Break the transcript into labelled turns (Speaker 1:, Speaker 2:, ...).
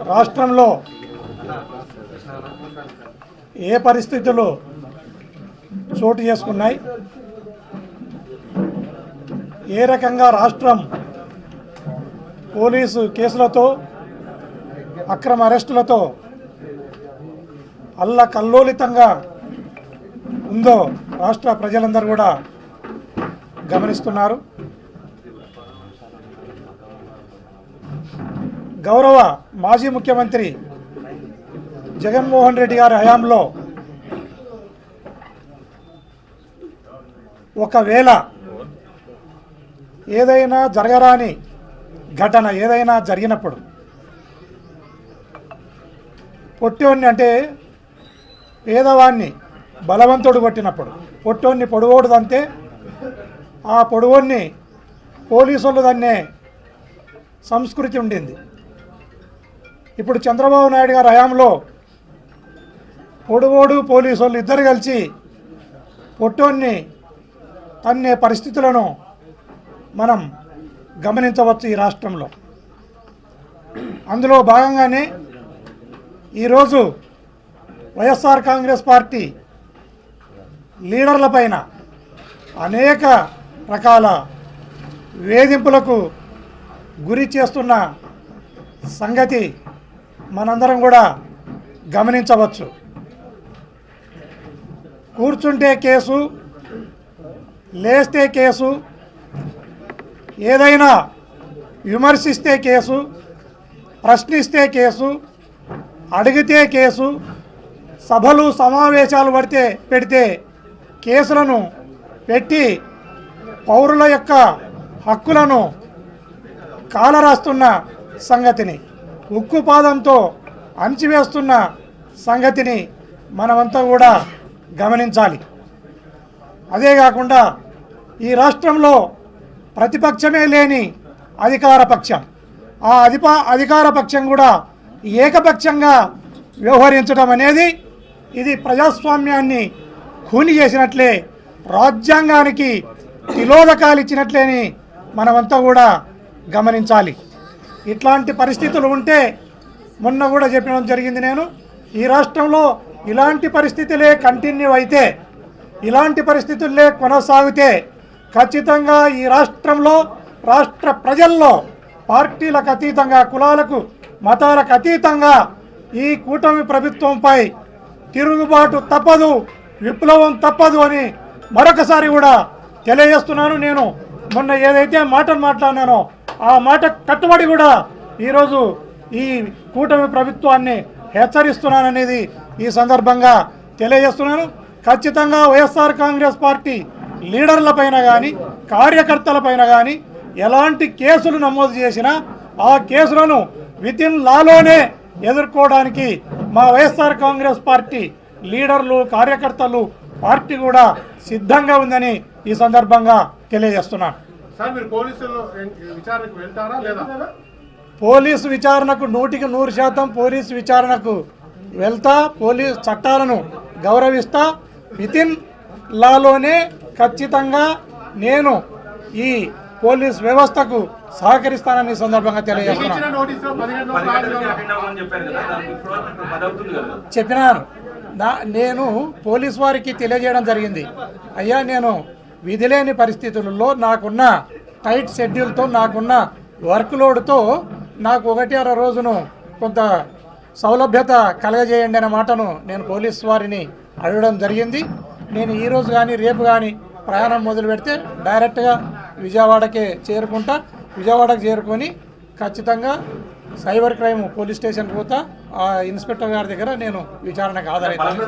Speaker 1: రాష్ట్రంలో ఏ పరిస్థితులు చోటు చేసుకున్నాయి, ఏ రకంగా రాష్ట్రం పోలీసు కేసులతో అక్రమ అరెస్టులతో అల్లకల్లోలితంగా ఉందో రాష్ట్ర ప్రజలందరూ కూడా గమనిస్తున్నారు. గౌరవ మాజీ ముఖ్యమంత్రి జగన్మోహన్ రెడ్డి గారి హయాంలో ఒకవేళ ఏదైనా జరగరాని ఘటన ఏదైనా జరిగినప్పుడు పొట్టోన్ని అంటే పేదవాన్ని బలవంతుడు కొట్టినప్పుడు పొట్టోన్ని పొడవోడుదంటే ఆ పొడవోన్ని పోలీసులు దన్నే సంస్కృతి ఉండింది. ఇప్పుడు చంద్రబాబు నాయుడు గారి హయాంలో పొడవోడు పోలీసు వాళ్ళు ఇద్దరు కలిసి పొట్టోన్ని తన్నే పరిస్థితులను మనం గమనించవచ్చు ఈ రాష్ట్రంలో. అందులో భాగంగానే ఈరోజు వైఎస్ఆర్ కాంగ్రెస్ పార్టీ లీడర్లపైన అనేక రకాల వేధింపులకు గురి చేస్తున్న సంగతి మనందరం కూడా గమనించవచ్చు. కూర్చుంటే కేసు, లేస్తే కేసు, ఏదైనా విమర్శిస్తే కేసు, ప్రశ్నిస్తే కేసు, అడిగితే కేసు, సభలు సమావేశాలు పెడితే కేసులను పెట్టి పౌరుల యొక్క హక్కులను కాలరాస్తున్న సంగతిని, ఉక్కుపాదంతో అణిచివేస్తున్న సంగతిని మనమంతా కూడా గమనించాలి. అదే కాకుండా ఈ రాష్ట్రంలో ప్రతిపక్షమే లేని అధికార పక్షం, ఆ అధికార పక్షం కూడా ఏకపక్షంగా వ్యవహరించడం అనేది ఇది ప్రజాస్వామ్యాన్ని ఖూని చేసినట్లే, రాజ్యాంగానికి తిలోదకాలు ఇచ్చినట్లేని మనమంతా కూడా గమనించాలి. ఇట్లాంటి పరిస్థితులు ఉంటే మొన్న కూడా చెప్పడం జరిగింది. నేను ఈ రాష్ట్రంలో ఇలాంటి పరిస్థితులే కంటిన్యూ అయితే, ఇలాంటి పరిస్థితులే కొనసాగితే ఖచ్చితంగా ఈ రాష్ట్రంలో రాష్ట్ర ప్రజల్లో పార్టీలకు అతీతంగా, కులాలకు మతాలకు అతీతంగా ఈ కూటమి ప్రభుత్వంపై తిరుగుబాటు తప్పదు, విప్లవం తప్పదు అని మరొకసారి కూడా తెలియజేస్తున్నాను. నేను మొన్న ఏదైతే మాటలు మాట్లాడినానో ఆ మాట కట్టుబడి కూడా ఈరోజు ఈ కూటమి ప్రభుత్వాన్ని హెచ్చరిస్తున్నాననేది ఈ సందర్భంగా తెలియజేస్తున్నాను. ఖచ్చితంగా వైఎస్ఆర్ కాంగ్రెస్ పార్టీ లీడర్లపైన కానీ కార్యకర్తలపైన కానీ ఎలాంటి కేసులు నమోదు చేసినా ఆ కేసులను వితిన్ లాలోనే ఎదుర్కోవడానికి మా వైఎస్ఆర్ కాంగ్రెస్ పార్టీ లీడర్లు, కార్యకర్తలు, పార్టీ కూడా సిద్ధంగా ఉందని ఈ సందర్భంగా తెలియజేస్తున్నాను.
Speaker 2: సార్, మీరు పోలీసులు విచారణకు వెళ్తారా లేదా?
Speaker 1: పోలీసు విచారణకు 100% పోలీసు విచారణకు వెళ్తా, పోలీసు చట్టాలను గౌరవిస్తా, వితిన్ లాలోనే ఖచ్చితంగా నేను ఈ పోలీస్ వ్యవస్థకు సహకరిస్తానని సందర్భంగా తెలియజేస్తున్నాను. చెప్పినాను. నేను పోలీస్ వారికి తెలియజేయడం జరిగింది. అయ్యా, నేను విధి లేని పరిస్థితులలో నాకున్న టైట్ షెడ్యూల్తో, నాకున్న వర్క్ లోడ్తో నాకు 1-2 రోజును కొంత సౌలభ్యత కలగజేయండి అనే మాటను నేను పోలీస్ వారిని అడగడం జరిగింది. నేను ఈరోజు కానీ రేపు కానీ ప్రయాణం మొదలు పెడితే డైరెక్ట్గా విజయవాడకే చేరుకుంటా. విజయవాడకు చేరుకొని ఖచ్చితంగా సైబర్ క్రైమ్ పోలీస్ స్టేషన్కి పోతా. ఆ ఇన్స్పెక్టర్ గారి దగ్గర నేను విచారణకు హాజరవుతాను.